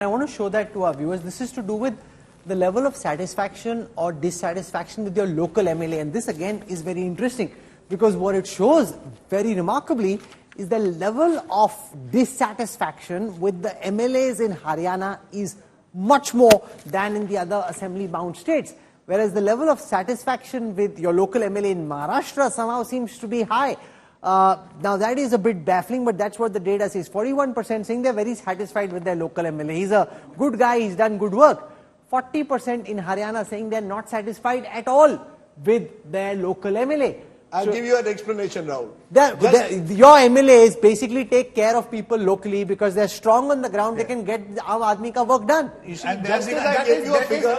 I want to show that to our viewers. This is to do with the level of satisfaction or dissatisfaction with your local MLA. And this again is very interesting because what it shows very remarkably is the level of dissatisfaction with the MLAs in Haryana is much more than in the other assembly-bound states. Whereas the level of satisfaction with your local MLA in Maharashtra somehow seems to be high. Now that is a bit baffling, but that's what the data says. 41% saying they're very satisfied with their local MLA. He's a good guy, he's done good work. 40% in Haryana saying they're not satisfied at all with their local MLA. I'll give you an explanation, Rahul. Your MLAs basically take care of people locally because they're strong on the ground, they can get Aam Aadmi ka work done. You see, just as I gave you a figure,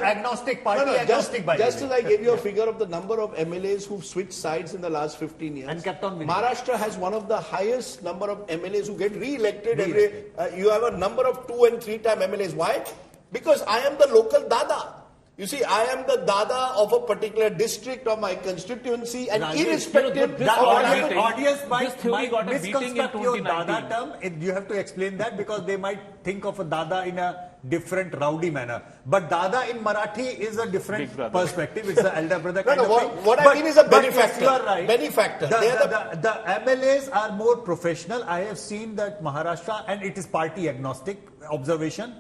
just as I gave you a figure of the number of MLAs who've switched sides in the last 15 years, and kept on winning. Maharashtra has one of the highest number of MLAs who get re-elected every. You have a number of 2 and 3 time MLAs. Why? Because I am the local Dada. You see, I am the Dada of a particular district or my constituency, and irrespective of the audience might misconstruct your Dada term. You have to explain that because they might think of a Dada in a different rowdy manner. But Dada in Marathi is a different perspective. It's the elder brother kind of thing. What I mean is a benefactor. You are right. Benefactor. The MLAs are more professional. I have seen that Maharashtra, and it is party agnostic observation.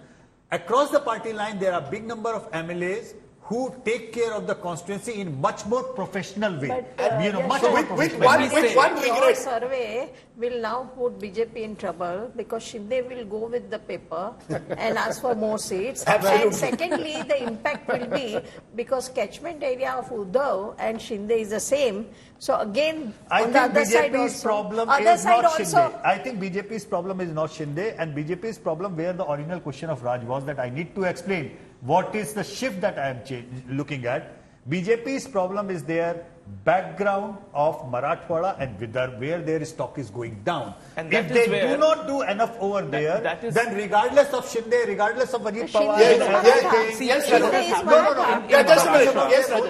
Across the party line, there are a big number of MLAs who take care of the constituency in much more professional way. But, much more professional. With one regret. Your survey will now put BJP in trouble because Shinde will go with the paper and ask for more seats. Absolutely. And secondly, the impact will be because catchment area of Uddhav and Shinde is the same. So again, on the other side also, I think BJP's problem is not Shinde, and BJP's problem where the original question of Raj was that I need to explain what is the shift that I am looking at. BJP's problem is their background of Marathwada and Vidarbha, where their stock is going down. And if they do not do enough over there, then regardless of Shinde, regardless of Ajit Pawar,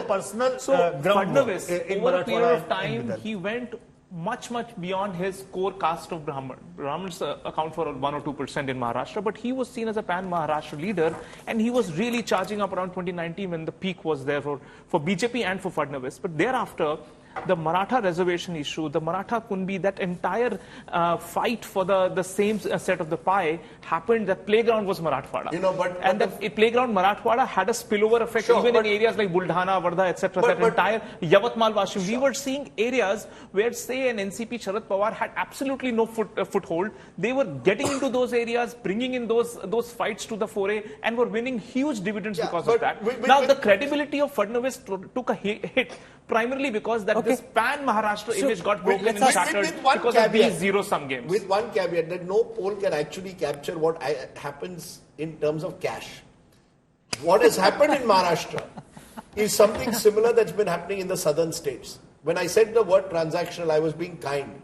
personal ground in over a period of time, he went much beyond his core caste of Brahman. Brahmins account for 1 or 2% in Maharashtra, but he was seen as a pan-Maharashtra leader, and he was really charging up around 2019 when the peak was there for BJP and for Fadnavis. But thereafter, the Maratha reservation issue, the Maratha Kunbi, that entire fight for the same set of the pie happened. That playground was Marathwada. That playground Marathwada had a spillover effect even in areas like Buldhana, Wardha, etc. That entire Yavatmal, Washim. We were seeing areas where, say, an NCP Sharad Pawar had absolutely no foothold. They were getting into those areas, bringing in those fights to the foray, and were winning huge dividends because of that. Now, the credibility of Fadnavis took a hit primarily because this pan-Maharashtra image got broken and shattered because of these zero-sum games. With one caveat, that no poll can actually capture what happens in terms of cash. What has happened in Maharashtra is something similar that's been happening in the southern states. When I said the word transactional, I was being kind.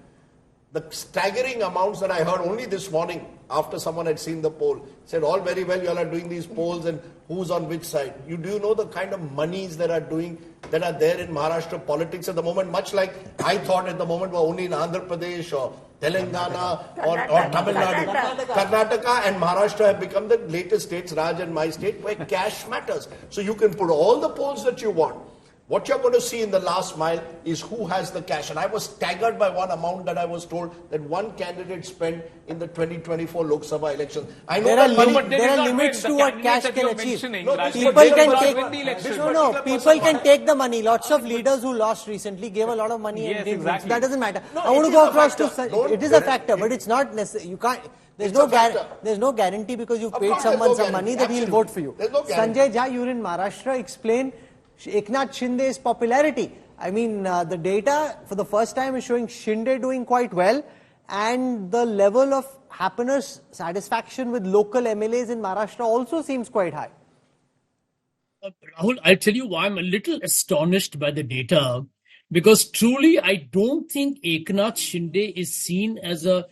The staggering amounts that I heard only this morning after someone had seen the poll said, all very well, you all are doing these polls and who's on which side. Do you know the kind of monies that are there in Maharashtra politics at the moment, much like I thought at the moment were only in Andhra Pradesh or Telangana or Tamil Nadu. Karnataka and Maharashtra have become the latest states, Raj and my state, where cash matters. So you can put all the polls that you want. What you're going to see in the last mile is who has the cash. And I was staggered by one amount that I was told that one candidate spent in the 2024 Lok Sabha elections. I know there are limits to what cash can achieve. People can take the money. Lots of leaders who lost recently gave a lot of money. So that doesn't matter. I want to go across to... It is a factor, but it's not necessary. You can't... There's no guarantee because you paid someone some money that he'll vote for you. Sanjay Jha, you're in Maharashtra. Explain Eknath Shinde's popularity. I mean, the data for the first time is showing Shinde doing quite well, and the level of happiness, satisfaction with local MLAs in Maharashtra also seems quite high. Rahul, I'll tell you why I'm a little astonished by the data, because truly I don't think Eknath Shinde is seen as a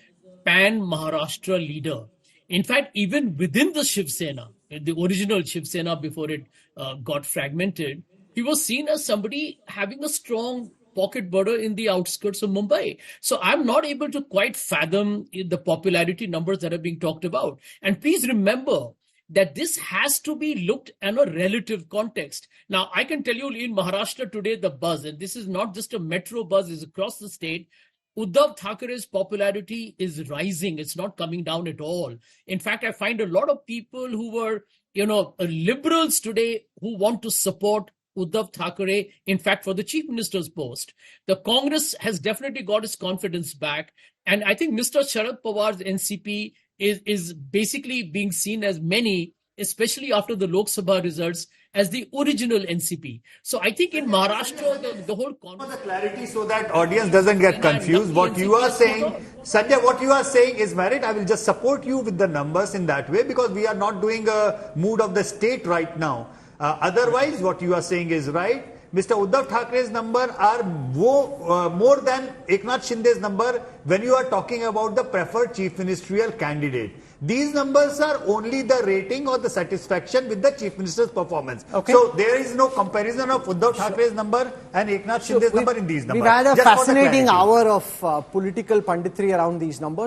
pan-Maharashtra leader. In fact, even within the Shiv Sena, the original Shiv Sena before it got fragmented, he was seen as somebody having a strong pocket border in the outskirts of Mumbai. So I'm not able to quite fathom the popularity numbers that are being talked about. And please remember, that this has to be looked in a relative context. Now, I can tell you in Maharashtra today, the buzz, and this is not just a metro buzz, is across the state. Uddhav Thackeray's popularity is rising. It's not coming down at all. In fact, I find a lot of people who were, liberals today who want to support Uddhav Thackeray, in fact, for the chief minister's post. The Congress has definitely got its confidence back. And I think Mr. Sharad Pawar's NCP is basically being seen as many, especially after the Lok Sabha results, as the original NCP. So I think in Maharashtra, the whole For the clarity so that audience doesn't get confused, what you are saying, Sanjay, what you are saying is merit. I will just support you with the numbers in that way because we are not doing a mood of the state right now. Otherwise, what you are saying is right. Mr. Uddhav Thackeray's number are more than Eknath Shinde's number when you are talking about the preferred chief ministerial candidate. These numbers are only the rating or the satisfaction with the chief minister's performance. Okay. So there is no comparison of Uddhav Thackeray's number and Eknath Shinde's number in these numbers. We've had a fascinating hour of political punditry around these numbers.